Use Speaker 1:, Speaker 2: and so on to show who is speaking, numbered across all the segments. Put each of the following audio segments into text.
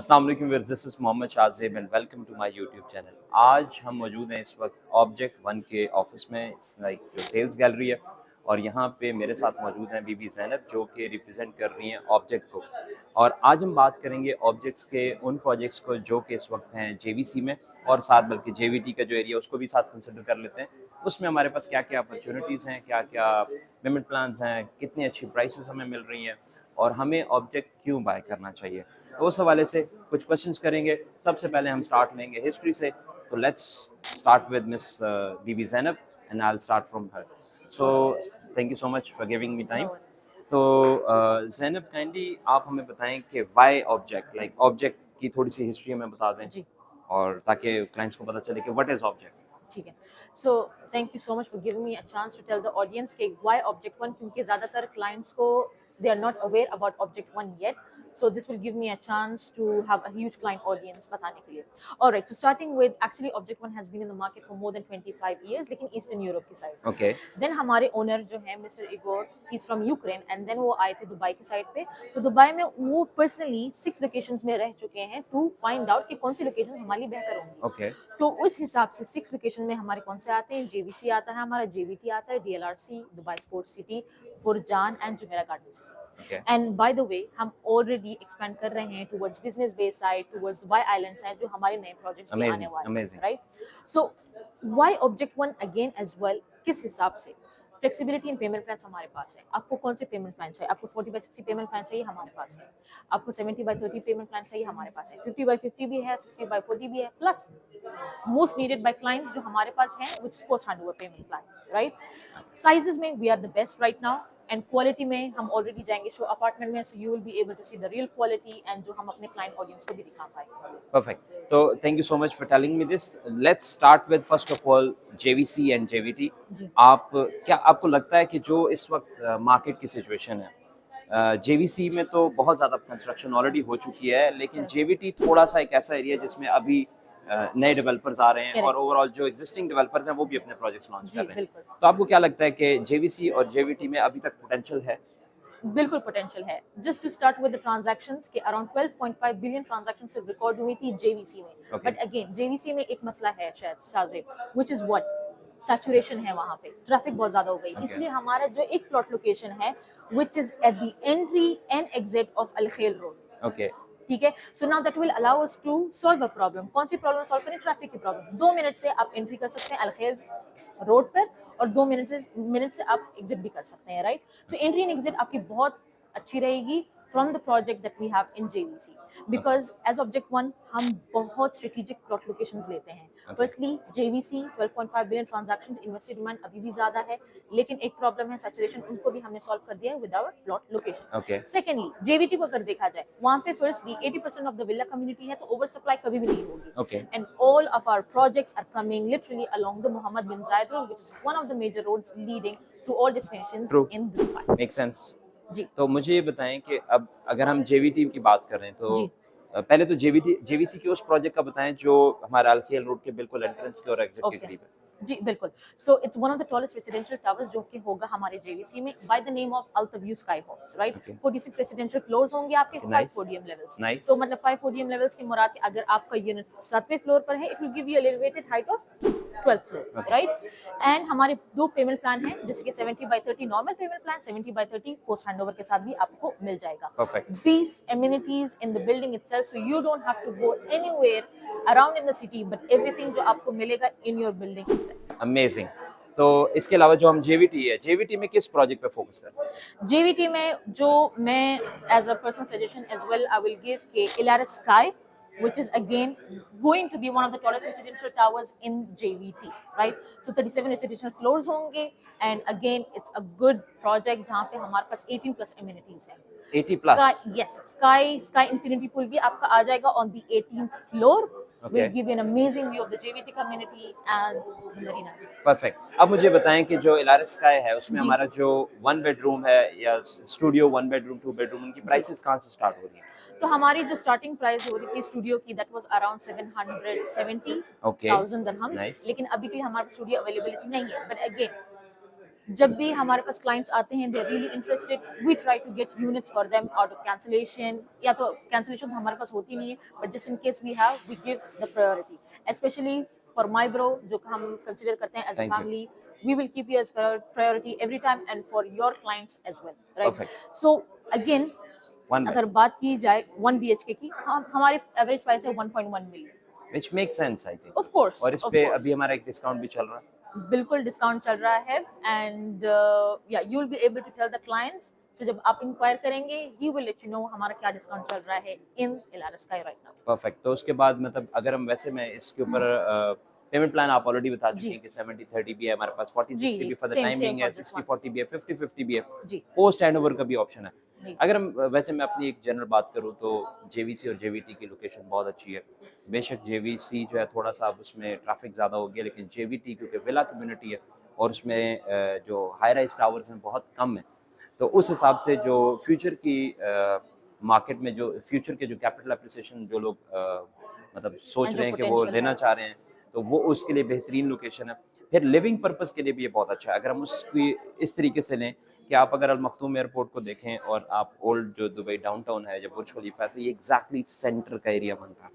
Speaker 1: अस्सलाम वालेकुम viewers, this is Mohammad Shahzeb and welcome to my YouTube channel. आज हम मौजूद हैं इस वक्त ऑब्जेक्ट वन के ऑफिस में, लाइक जो सेल्स गैलरी है, और यहाँ पे मेरे साथ मौजूद हैं बीबी ज़ैनब जो कि रिप्रेजेंट कर रही हैं ऑब्जेक्ट को। और आज हम बात करेंगे ऑब्जेक्ट्स के उन प्रोजेक्ट्स को जो कि इस वक्त हैं जेवीसी में, और साथ बल्कि जेवीटी का जो एरिया उसको भी साथ कंसिडर कर लेते हैं। उसमें हमारे पास क्या क्या अपॉर्चुनिटीज़ हैं, क्या क्या पेमेंट प्लान्स हैं, कितनी अच्छी प्राइसेस हमें मिल रही हैं और हमें ऑब्जेक्ट क्यों बाय करना चाहिए, तो उस हवाले से कुछ क्वेश्चंस करेंगे। सबसे पहले हम स्टार्ट लेंगे हिस्ट्री से, तो let's start with miss Bibi Zainab and I will start from her. So thank you so much for giving me time. तो ज़ैनब, काइंडली आप हमें बताएं कि व्हाई ऑब्जेक्ट, लाइक ऑब्जेक्ट की थोड़ी सी हिस्ट्री हमें बता दें
Speaker 2: जी,
Speaker 1: और ताकि क्लाइंट्स को पता चले कि व्हाट इज़ ऑब्जेक्ट।
Speaker 2: ठीक है। So thank you so much for giving me a chance to tell the audience कि व्हाई ऑब्जेक्ट वन, क्योंकि ज़्यादातर क्लाइंट्स को they are not aware about object one yet, so this will give me a chance to have a huge client audience बताने के लिए। Alright, so starting with actually object one has been in the market for more than 25 years, लेकिन eastern Europe की side में।
Speaker 1: Okay,
Speaker 2: then हमारे owner जो है mister Igor, he is from Ukraine, and then वो आए थे दुबई की साइड पे। तो दुबई में वो पर्सनली 6 लोकेशंस में रह चुके हैं टू फाइंड आउट कि कौन सी लोकेशन हमारी बेहतर होंगी।
Speaker 1: ओके,
Speaker 2: तो उस हिसाब से 6 लोकेशन में हमारे कौन से आते हैं, जेवीसी आता है हमारा, जेवीटी आता है, DLRC, Dubai sports city, Furjan and Jumeirah garden city.
Speaker 1: Okay,
Speaker 2: and by the way हम ऑलरेडी एक्सपेंड कर रहे हैं towards business bay side, towards Dubai island side, जो हमारे नए प्रोजेक्ट्स भी आने
Speaker 1: अमेजिंग
Speaker 2: वाले हैं,
Speaker 1: amazing.
Speaker 2: Right. So why object one again as well, किस हिसाब से फ्लेक्सिबिलिटी इन पेमेंट प्लान हमारे पास है। आपको कौन से पेमेंट प्लान चाहिए? आपको 40/60 पेमेंट प्लान चाहिए, हमारे पास है। आपको 70/30 पेमेंट प्लान चाहिए, हमारे पास है। 50/50 भी है, 60/40 भी है, plus most needed bye clients जो हमारे पास हैं, which is post handover payment plan, right? Sizes में we are the best right now, and quality में हम already जाएंगे शो अपार्टमेंट में, so you will be able to see the real quality and जो हम अपने client audience को भी दिखा पाएंगे।
Speaker 1: Perfect. So thank you so much for telling me this. Let's start with first of all JVC and JVT.
Speaker 2: जी,
Speaker 1: आप क्या आपको लगता है कि जो इस वक्त मार्केट की सिचुएशन है, जेवीसी में तो बहुत ज़्यादा कंस्ट्रक्शन ऑलरेडी हो चुकी है, लेकिन
Speaker 2: करेक्ट,
Speaker 1: जेवीटी थोड़ा सा एक ऐसा एरिया है जिसमें अभी नए डेवलपर्स आ रहे हैं और
Speaker 2: करेक्ट,
Speaker 1: ओवरऑल जो एग्जिस्टिंग डेवलपर्स हैं वो भी अपने प्रोजेक्ट्स लॉन्च कर
Speaker 2: जी
Speaker 1: रहे हैं।
Speaker 2: बिल्कुल।
Speaker 1: तो आपको क्या लगता है कि जेवीसी और जेवीटी में अभी तक पोटेंशियल है?
Speaker 2: बिल्कुल पोटेंशियल है। Just to start with the transactions के अराउंड 12.5 बिलियन ट्रांजैक्शंस रिकॉर्ड हुई थी जेवीसी में।
Speaker 1: ओके,
Speaker 2: बट अगेन जेवीसी में एक मसला है शायद Shahzeb, which is what, saturation है वहां पे, ट्रैफिक बहुत ज्यादा हो गई,
Speaker 1: ओके,
Speaker 2: इसलिए हमारा जो एक प्लॉट लोकेशन है which is at the entry and exit of Al Khail road,
Speaker 1: okay,
Speaker 2: ठीक है। So now that will allow us to solve a problem. कौन सी प्रॉब्लम सॉल्व करें? ट्रैफिक की प्रॉब्लम। 2 मिनट से आप एंट्री कर सकते हैं अलखेल रोड पर, और 2 मिनट से आप एग्जिट भी कर सकते हैं, right. So entry and exit आपकी बहुत अच्छी रहेगी from the project that we have in JVC, because as object one हम बहुत स्ट्रेटेजिक प्लॉट लोकेशंस लेते हैं।
Speaker 1: Okay,
Speaker 2: firstly JVC 12.5 billion transactions, invested demand अभी भी ज्यादा है, लेकिन एक प्रॉब्लम है सैचुरेशन, उनको भी हमने सॉल्व कर दिया है with our plot location.
Speaker 1: Okay,
Speaker 2: secondly JVT को अगर देखा जाए, वहां पे firstly 80% of the villa community है, तो ओवर सप्लाई कभी भी नहीं होगी।
Speaker 1: Okay,
Speaker 2: and all of our projects are coming literally along the Mohammed bin Zayed road, which is one of the major roads leading to all destinations
Speaker 1: true,
Speaker 2: in Dubai.
Speaker 1: Make sense.
Speaker 2: जी,
Speaker 1: तो मुझे ये बताएं कि अब अगर हम JVT की बात कर रहे हैं तो
Speaker 2: जी,
Speaker 1: पहले तो जेवीटी जेवीसी के उस प्रोजेक्ट का बताएं जो हमारा अलखेल रोड के बिल्कुल एंट्रेंस के और एग्जिट के
Speaker 2: ओके,
Speaker 1: करीब है।
Speaker 2: जी बिल्कुल। So it's one of the tallest residential towers जो कि होगा हमारे जेवीसी में by the name of Altview sky halls, right.
Speaker 1: Okay,
Speaker 2: 46 residential floors होंगे आपके, 5
Speaker 1: नाइस,
Speaker 2: पोडियम लेवल्स।
Speaker 1: नाइस,
Speaker 2: तो मतलब 5 पोडियम लेवल्स की मुराद अगर आपका यूनिट 7वें फ्लोर पर है, it will give you elevated height of 12th floor,
Speaker 1: okay,
Speaker 2: right. And हमारे 2 पेमेंट प्लान हैं, जैसे कि 70/30 normal payment plan, 70/30 post handover के साथ भी आपको मिल जाएगा।
Speaker 1: Perfect,
Speaker 2: These amenities in the building itself, so you don't have to go anywhere around in the city, but everything जो आपको मिलेगा in your building itself।
Speaker 1: Amazing. तो इसके अलावा जो हम जेवीटी है, जेवीटी में किस प्रोजेक्ट पे फोकस करते हैं?
Speaker 2: जेवीटी में जो मैं as a personal suggestion as well I will give के इलारस sky, which is again going to be one of the tallest residential towers in JVT, right? So 37 residential floors होंगे, and again it's a good project जहाँ पे हमारे पास 18 plus amenities है।
Speaker 1: 80 plus.
Speaker 2: Sky, yes, Sky Infinity Pool भी आपका आ जाएगा on the 18th floor,
Speaker 1: okay,
Speaker 2: will give you an amazing view of the JVT community and the marinas।
Speaker 1: Perfect. अब मुझे बताएं कि जो इलारिस स्काई है उसमें
Speaker 2: जी,
Speaker 1: हमारा जो 1 बेडरूम है या स्टूडियो 1 बेडरूम 2 बेडरूम, उनकी
Speaker 2: जी।
Speaker 1: प्राइसेस कहाँ से स्टार्ट हो रही हैं?
Speaker 2: तो हमारी जो स्टार्टिंग प्राइस हो रही थी स्टूडियो की, that was around 770,000
Speaker 1: okay,
Speaker 2: dirhams,
Speaker 1: nice,
Speaker 2: लेकिन अभी के लिए हमारे पास स्टूडियो अवेलेबिलिटी नहीं है। बट अगेन जब भी हमारे पास क्लाइंट्स आते हैं, they are really interested, we try to get units for them out of cancellation, या तो कैंसिलेशन तो हमारे पास होती नहीं है, but just in case we have, we give the priority, specially for my bro, जो हम कंसिडर करते हैं as a
Speaker 1: thank you.
Speaker 2: Family, we will keep you as priority every time and for your clients as well, right?
Speaker 1: Perfect.
Speaker 2: So again,
Speaker 1: one
Speaker 2: अगर बात की जाए 1 BHK की, हम हमारी एवरेज प्राइस है 1.1 million.
Speaker 1: Which make sense I think.
Speaker 2: Of course,
Speaker 1: और इस
Speaker 2: ऑफ
Speaker 1: पे
Speaker 2: कोर्स,
Speaker 1: अभी हमारा एक डिस्काउंट भी चल रहा है।
Speaker 2: बिल्कुल डिस्काउंट चल रहा है, एंड या you will be able to tell the clients, so जब आप इंक्वायर करेंगे, he will let you know हमारा क्या डिस्काउंट चल रहा है in Elara sky right now.
Speaker 1: Perfect. तो उसके बाद मतलब अगर हम वैसे मैं इसके ऊपर पेमेंट प्लान आप ऑलरेडी बता चुके
Speaker 2: जी
Speaker 1: हैं कि 70-30 भी है हमारे पास, 40-60
Speaker 2: जी,
Speaker 1: भी for the
Speaker 2: same same
Speaker 1: timing है,
Speaker 2: फॉर दिस वन।
Speaker 1: 60-40 भी है, 50-50 भी है,
Speaker 2: जी
Speaker 1: पोस्ट हैंडओवर का भी ऑप्शन है।
Speaker 2: जी
Speaker 1: अगर हम वैसे मैं अपनी एक जनरल बात करूँ तो जेवीसी और जेवीटी की लोकेशन बहुत अच्छी है। बेशक जेवीसी जो है थोड़ा सा अब उसमें ट्रैफिक ज़्यादा हो गया, लेकिन जेवीटी क्योंकि विला कम्युनिटी है और उसमें जो हाई राइज टावर्स हैं बहुत कम है, तो उस हिसाब से जो फ्यूचर की मार्केट में जो फ्यूचर के जो कैपिटल एप्रिसिएशन जो लोग मतलब सोच
Speaker 2: एंड जो
Speaker 1: रहे हैं कि वो
Speaker 2: पोटेंशियल
Speaker 1: लेना
Speaker 2: है,
Speaker 1: चाह रहे हैं, तो वो उसके लिए बेहतरीन लोकेशन है। फिर लिविंग पर्पस के लिए भी ये बहुत अच्छा है। अगर हम उसकी इस तरीके से लें कि आप अगर अल मखदूम एयरपोर्ट को देखें और आप ओल्ड जो दुबई डाउनटाउन है, जो बुर्ज खलीफा है, तो ये एग्जैक्टली सेंटर का एरिया बनता है।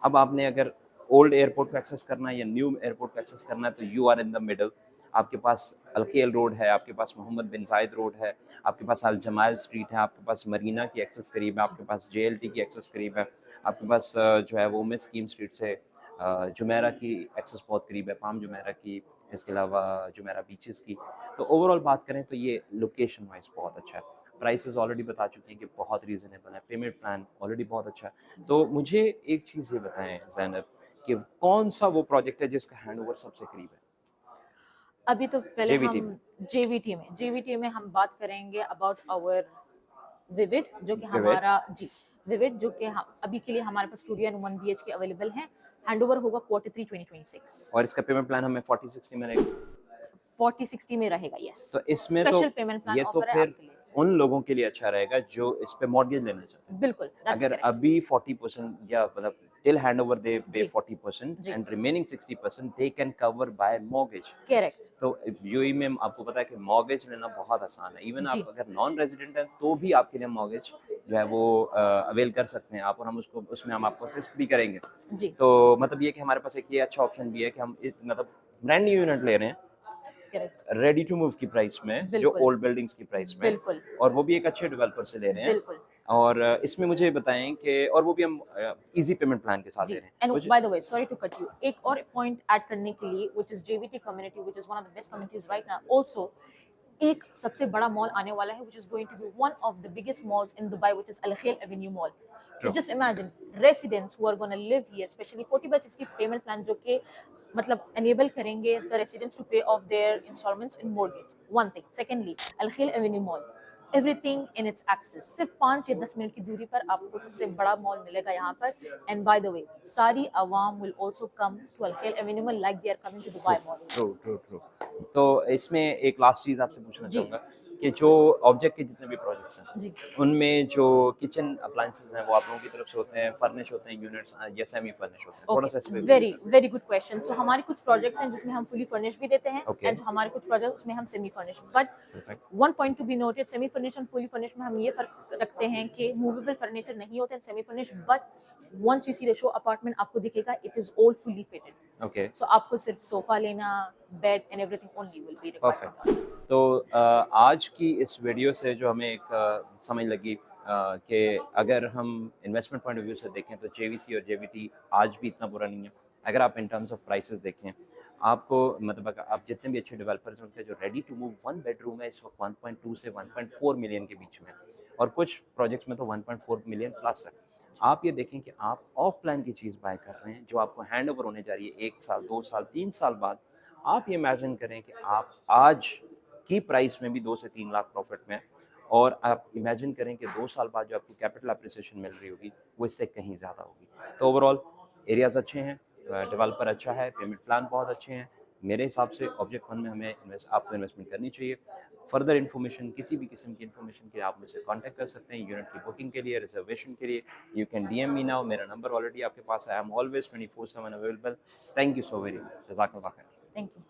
Speaker 1: अब आपने अगर ओल्ड एयरपोर्ट को एक्सेस करना है या न्यू एयरपोर्ट को एक्सेस करना है, तो you are in the middle. आपके पास अलकेल रोड है, आपके पास मोहम्मद बिन जायद रोड है, आपके पास अल जमाल स्ट्रीट है, आपके पास मरीना की एक्सेस करीब है, आपके पास जेएलटी की एक्सेस करीब है, आपके पास जो है वो मिस स्कीम स्ट्रीट से जुमेरा की एक्सेस बहुत करीब है, पाम जुमेरा की, इसके अलावा जुमेरा बीचेस की। तो ओवरऑल बात करें तो ये लोकेशन वाइज बहुत अच्छा है। प्राइसेस ऑलरेडी बता चुके हैं कि बहुत रीज़नेबल है, पेमेंट प्लान ऑलरेडी बहुत अच्छा है। तो मुझे एक चीज़ ये बताएं ज़ैनब कि कौन सा वो प्रोजेक्ट है जिसका हैंडओवर सबसे करीब है
Speaker 2: अभी तो पहले
Speaker 1: जेवीटी
Speaker 2: हम
Speaker 1: में?
Speaker 2: जेवीटी में हम बात करेंगे अबाउट आवर विविड, जो कि
Speaker 1: विवेक।
Speaker 2: हमारा जी विविड, जो कि हम अभी के लिए हमारे पास स्टूडियो एंड 1 BHK अवेलेबल है। हैंडओवर होगा Q3 2026।
Speaker 1: और इसका पेमेंट प्लान हमें 40-60 में रहेगा।
Speaker 2: 40-60 में रहेगा, यस।
Speaker 1: तो इसमें तो
Speaker 2: स्पेशल पेमेंट प्लान
Speaker 1: ये तो
Speaker 2: ऑफर है
Speaker 1: फिर
Speaker 2: आपके लिए।
Speaker 1: उन लोगों के लिए अच्छा रहेगा जो इस पे मॉर्गेज लेना चाहते हैं।
Speaker 2: बिल्कुल, दैट इज
Speaker 1: अगर
Speaker 2: करेक्ट।
Speaker 1: अभी 40% या मतलब टिल हैंडओवर दे पे
Speaker 2: जी
Speaker 1: 40%
Speaker 2: जी,
Speaker 1: and remaining 60% they can cover by mortgage.
Speaker 2: Correct.
Speaker 1: तो यूएई में आपको पता है कि मॉर्गेज लेना बहुत आसान है। इवन आप
Speaker 2: जी
Speaker 1: अगर नॉन रेजिडेंट हैं तो भी आपके लिए मॉर्गेज जो है वो अवेल कर सकते हैं आप, और हम उसको उसमें हम आपको असिस्ट भी करेंगे।
Speaker 2: जी,
Speaker 1: तो मतलब ये कि हमारे पास एक ये अच्छा ऑप्शन भी है कि हम मतलब ब्रांड न्यू यूनिट ले रहे हैं
Speaker 2: करेक्ट।
Speaker 1: रेडी टू मूव की प्राइस में, जो
Speaker 2: बिल्कुल
Speaker 1: ओल्ड बिल्डिंग्स की प्राइस में,
Speaker 2: बिल्कुल
Speaker 1: और वो भी एक अच्छे डेवलपर से ले रहे हैं।
Speaker 2: बिल्कुल।
Speaker 1: और इसमें मुझे बताएं कि और वो भी हम इजी पेमेंट प्लान के साथ
Speaker 2: जी,
Speaker 1: दे रहे हैं
Speaker 2: एंड
Speaker 1: मुझे।
Speaker 2: By the way, sorry to cut you, एक और पॉइंट ऐड करने के लिए, which is JVT community, which is one of the best communities right now also. एक सबसे बड़ा मॉल आने वाला है, which is going to be one of the biggest malls in Dubai, which is Al Khail Avenue Mall. So
Speaker 1: true.
Speaker 2: just imagine residents who are going to live here, especially 40/60 payment plan, जो कि मतलब enable करेंगे the residents to pay off their installments in mortgage. One thing. Secondly, Al Khail Avenue Mall, everything in its access. सिर्फ 5 या 10 minute की दूरी पर आपको सबसे बड़ा मॉल मिलेगा यहाँ पर. And by the way, सारी आवाम will also come to Al Khail Avenue Mall like they are coming to
Speaker 1: true
Speaker 2: Dubai Mall.
Speaker 1: True true true. तो इसमें एक लास्ट चीज़ आपसे पूछना
Speaker 2: जी
Speaker 1: चाहूँगा कि जो ऑब्जेक्ट के जितने भी प्रोजेक्ट्स हैं
Speaker 2: जी,
Speaker 1: उनमें जो किचन अप्लायंसेस हैं वो आप लोगों की तरफ से होते हैं, फर्निश होते हैं यूनिट्स या सेमी फर्निश होते हैं? थोड़ा
Speaker 2: ओके,
Speaker 1: सा इस पे भी
Speaker 2: वेरी वेरी गुड क्वेश्चन। सो हमारे कुछ प्रोजेक्ट्स हैं जिसमें हम फुली फर्निश भी देते हैं,
Speaker 1: ओके।
Speaker 2: एंड जो हमारे कुछ प्रोजेक्ट उसमें हम semi furnish, but
Speaker 1: perfect.
Speaker 2: One point to be noted, semi furnish and fully furnish में हम ये फर्क रखते हैं कि मूवेबल फर्नीचर नहीं होते हैं semi furnish, but once you see the show apartment आपको दिखेगा it is all fully fitted.
Speaker 1: Okay.
Speaker 2: So आपको सिर्फ सोफा लेना, bed and everything only will be required from
Speaker 1: perfect.
Speaker 2: Your side.
Speaker 1: तो आज की इस वीडियो से जो हमें एक समझ लगी कि अगर हम इन्वेस्टमेंट पॉइंट ऑफ व्यू से देखें तो जेवीसी और जेवीटी आज भी इतना बुरा नहीं है। अगर आप इन टर्म्स ऑफ प्राइसेस देखें, आपको मतलब अगर आप जितने भी अच्छे डेवलपर्स हैं उनके जो रेडी टू मूव 1 बेडरूम है इस वक्त 1.2 से 1.4 मिलियन के बीच में, और कुछ प्रोजेक्ट्स में तो 1.4 मिलियन प्लस है। आप ये देखें कि आप ऑफ प्लान की चीज़ बाय कर रहे हैं जो आपको हैंड ओवर होने जा रही है 1 साल, 2 साल, 3 साल बाद। आप ये इमेजिन करें कि आप आज की प्राइस में भी 2 से 3 लाख प्रॉफिट में हैं, और आप इमेजिन करें कि 2 साल बाद जो आपको कैपिटल अप्रिसिएशन मिल रही होगी वो इससे कहीं ज़्यादा होगी। तो ओवरऑल एरियाज़ अच्छे हैं, डेवलपर अच्छा है, पेमेंट प्लान बहुत अच्छे हैं। मेरे हिसाब से ऑब्जेक्ट वन में हमें आपको इन्वेस्टमेंट करनी चाहिए। फर्दर इन्फॉर्मेशन, किसी भी किस्म की इन्फॉर्मेशन के लिए आप मुझसे कांटेक्ट कर सकते हैं। यूनिट की बुकिंग के लिए, रिजर्वेशन के लिए you can DM me now. मेरा नंबर ऑलरेडी आपके पास है। I am always 24/7 available. Thank you so very much. जज़ाकल्लाह खैर।
Speaker 2: Thank you.